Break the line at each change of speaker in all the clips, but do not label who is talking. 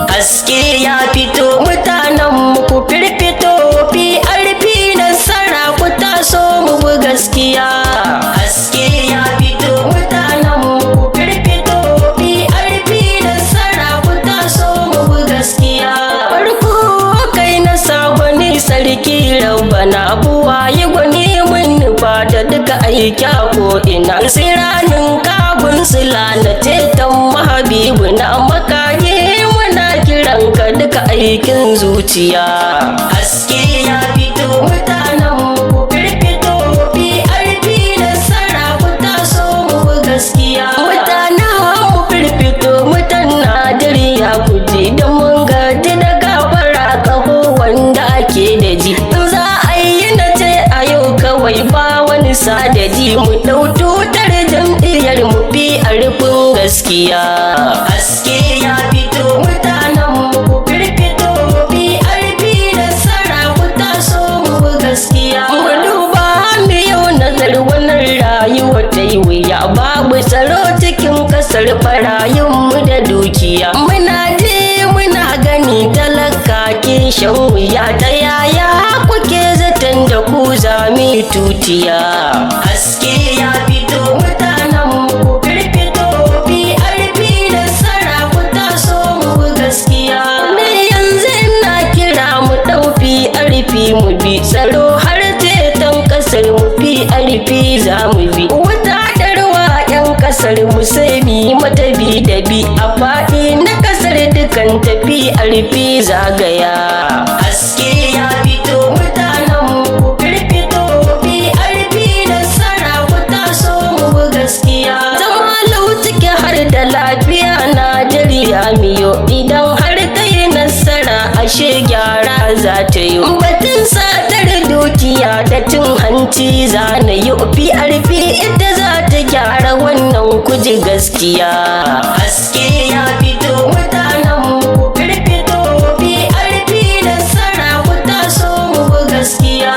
Haske ya fito mutanen ku firfito PRP nasara ku taso mu bi gaskiya. Haske ya fito mutanen ku firfito PRP nasara ku taso mu bi gaskiya. Farko kai na sabani sarki rabbana buwaye gwani mun nufa da duka aika ko ina siranin kabun sila na tetan mahabibu na makaye kiranka duka aikin zuciya. Haske ya fito mutanen ku firfito PRP nasara ku taso mu gaskiya. Mutanen mu firfito mutan Najeriya ku ji da mun gaji da gafara kaho wanda ake da ji. Za a yi na ce a yau kawai ba wani sadaji mu ɗau tutar jam'iyyar mu PRP gaskiya. Haske ya fito mutanen ku firfito PRP nasara ku taso mu gaskiya. Mu duba mu yau nazar wannan rayuwa ta yi wuya babu tsaro cikin kasar barayin mu da dukiya. Muna je muna gani talaka ke shan wuya ta yaya kuke zaton da ku zami tutiya. Haske ya fito mutanen ku firfito PRP nasara ku taso mu gaskiya. Me yanzu ina kira mu ɗau PRP mu bi tsaro har ceton kasar mu PRP za mu bi. Wata darwa 'yan kasar mu sai mi mata bi da bi a faɗi na kasar dukan ta PRP zagaya. Haske ya fito mutanen ku firfito PRP nasara ku taso mu gaskiya. Zama lau ciki har da lafiya Najeriya miyo idan har ta yi nasara ashe gyara za ta yi. Batun sadar dukiya da cin hanci za na yi PRP ita za ta gyara wannan kuji gaskiya. Haske ya fito mutanen ku firfito PRP nasara ku taso mu gaskiya.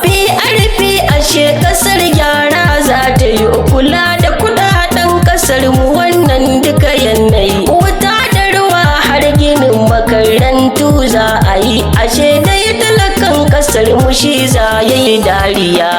PRP ashe kasar gyara za ta yi kula da kudaden kasar mu wannan duka yanayi. Wuta da ruwa har ginin makarantu za a yi ashe dai talakan kasar mu shi za ya yi dariya.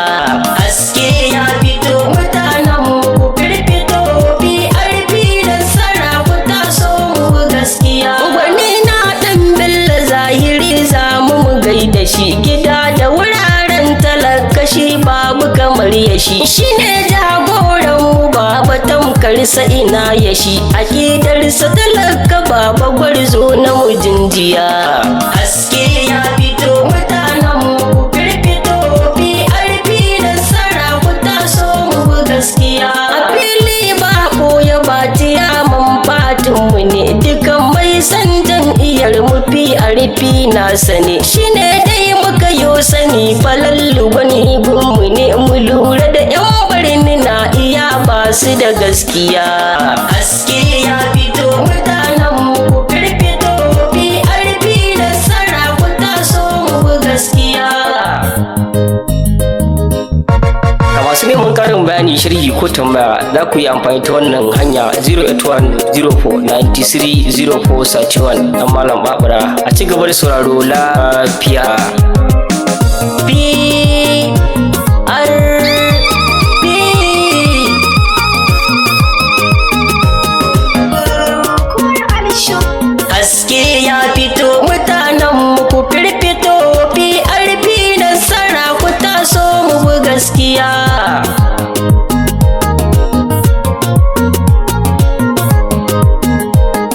Haske ya fito mutanen ku firfito PRP nasara ku taso mu gaskiya. Gwani na ɗan Bello Zahiri za mu gaida shi gida da wuraren talakashi babu kamar ya shi. Shi ne jagoran mu baba tamkar sa ina ya shi akidarsa talaka baba gwarzo na mujinjiya. Haske ya fito mutanen ku firfito PRP nasara ku taso mu gaskiya. A fili ba koya ba tiyaman fatin mu ne dukan mai san jam'iyyar mu PRP na sane. Shi ne dai muka yo sani falallu wani gunmu ne mu lura da 'yan birni na iya ba su da gaskiya. Haske ya fito mutanen ku firfito PRP nasara ku taso mu gaskiya. Ga masu neman karin bayani sharhi ko tambaya za ku yi amfani ta wannan hanya 08104930431 dan Malam Babura. A ci gaba da sauraro lafiya. Haske ya fito mutanen ku firfito PRP nasara ku taso mu gaskiya.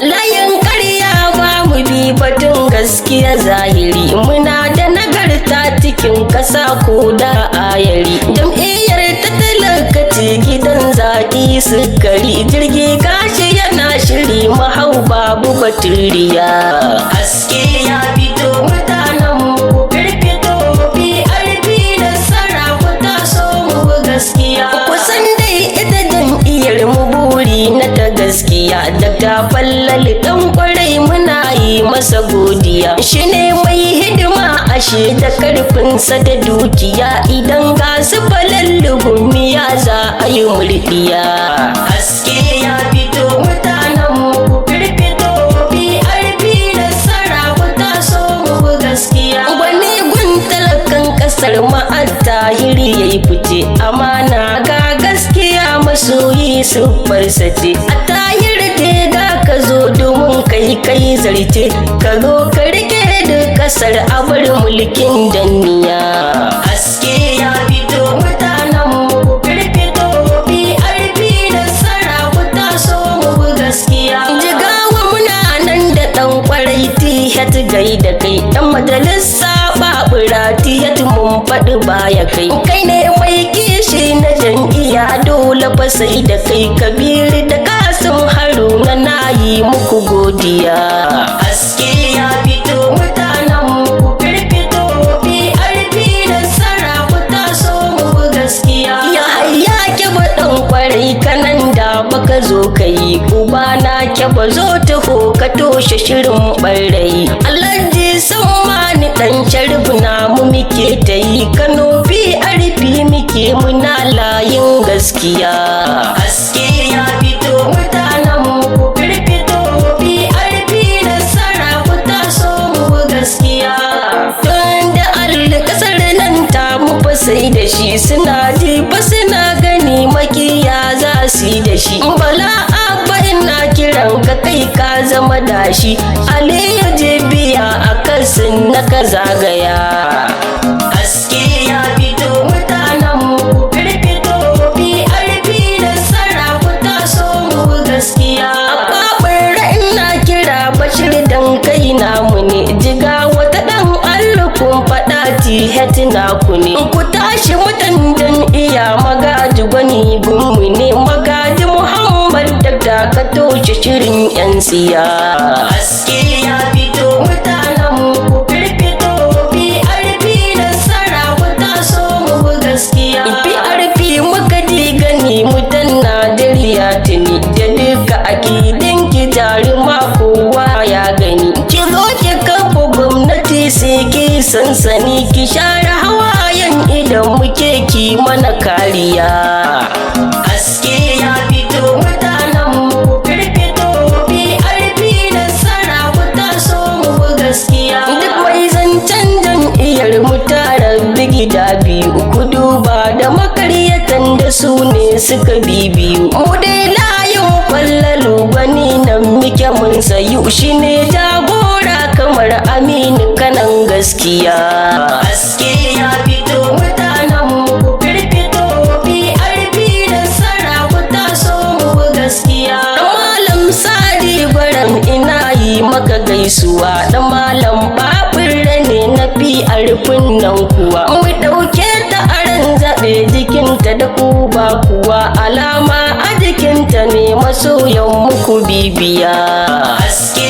Layin ƙarya ba mu bi batun gaskiya zahiri muna da nagarta cikin ƙasa ko da ayari. Jam'iyyar ta talaka ce gidan zaƙi sukari jirgi gashi yana shiri mahau babu baturiya. Haske ya fito mutanen ku firfito PRP nasara ku taso mu gaskiya. Kusan dai ita jam'iyyar mu buri na ta gaskiya. gaskiya. Daga Fallal dan kwarai muna yi masa godiya. Shi ne mai hidima ashe da karfinsa da dukiya. Idan ga su Falalu gumiya za a yi murdiya. Haske ya fito mutanen mu ku firfito, PRP nasara ku taso mu gaskiya. Wani gun talakan kasar ma'attahiri yayi fice, amana ga gaskiya masoyi siffarsa ce. Attahir te ga ka zo domin kai zarce, ka zo ka rike da kasar a bar mulkin danniya. Haske ya fito mutanen mu ku firfito, PRP nasara ku taso mu gaskiya. Jigawa muna nan da dan kwarai Tihat gai da kai, dan majalisa babura Tihat mun faɗi baya kai. Kai ne mai kishi na jam'iyya dole fa sai da kai. Kabiru da Kasim Haruna na yi muku godiya. Haske ya fito mutanen mu ku firfito, PRP nasara ku taso mu gaskiya. Ya hayya Keba dan kwarai kanan da baka zo kai, uba na Keba zo taho ka toshe shirin ɓarai. Alhaji Sammani dan Sharif na mu muke ta yi, Kano PRP muke muna layin gaskiya. Haske ya fito mutanen mu ku firfito, PRP nasara ku taso mu gaskiya. Don da Allah kasar nan ta mu fa sai da shi, suna ji fa suna gani makiya za su yi da shi. Bala abba ina kiran ka kai ka zama dashi, Aliyu Jibiya a kasin na ka zagaya. Haske ya fito mutanen mu ku firfito, PRP nasara ku taso mu gaskiya. Babbar ina kira Bashir dan kai namu ne, Jigawa ta dan Allah kun faɗa Tihat naku ne. Ku tashi mutan iya magaji gwani gunmu ne, magaji Muhammad da ka toshe shirin yan siya. Haske ya fito mutanen mu ku firfito, PRP nasara ku taso mu gaskiya. PRP muka ji gani mutan Najeriya tuni, da duka akidin ki jaruma kowa ya gani. Ki zo ki kafa gwamnati sai ki sansani, ki share hawayen idan muke ki mana kariya. Haske ya fito mutanen mu ku firfito, PRP nasara ku taso mu gaskiya. Duk mai zancen jam'iyyar mu tara gida biyu, ku duba da makaryatan da su ne suka bibiyu. Mu dai layin Fallalu bani nan muke mun sayu, shi ne jagora kamar Aminu kanan gaskiya. Haske ya fito mutanen mu ku firfito, PRP nasara ku taso mu gaskiya. Dan Malam Sadi Gwaram ina yi maka gaisuwa, dan Malam Babura ne na PRP nan kuwa. Mu ɗauke ta aran zaɓe jikinta da kuba kuwa, alama a jikinta ne masoyan muku bibiya. Haske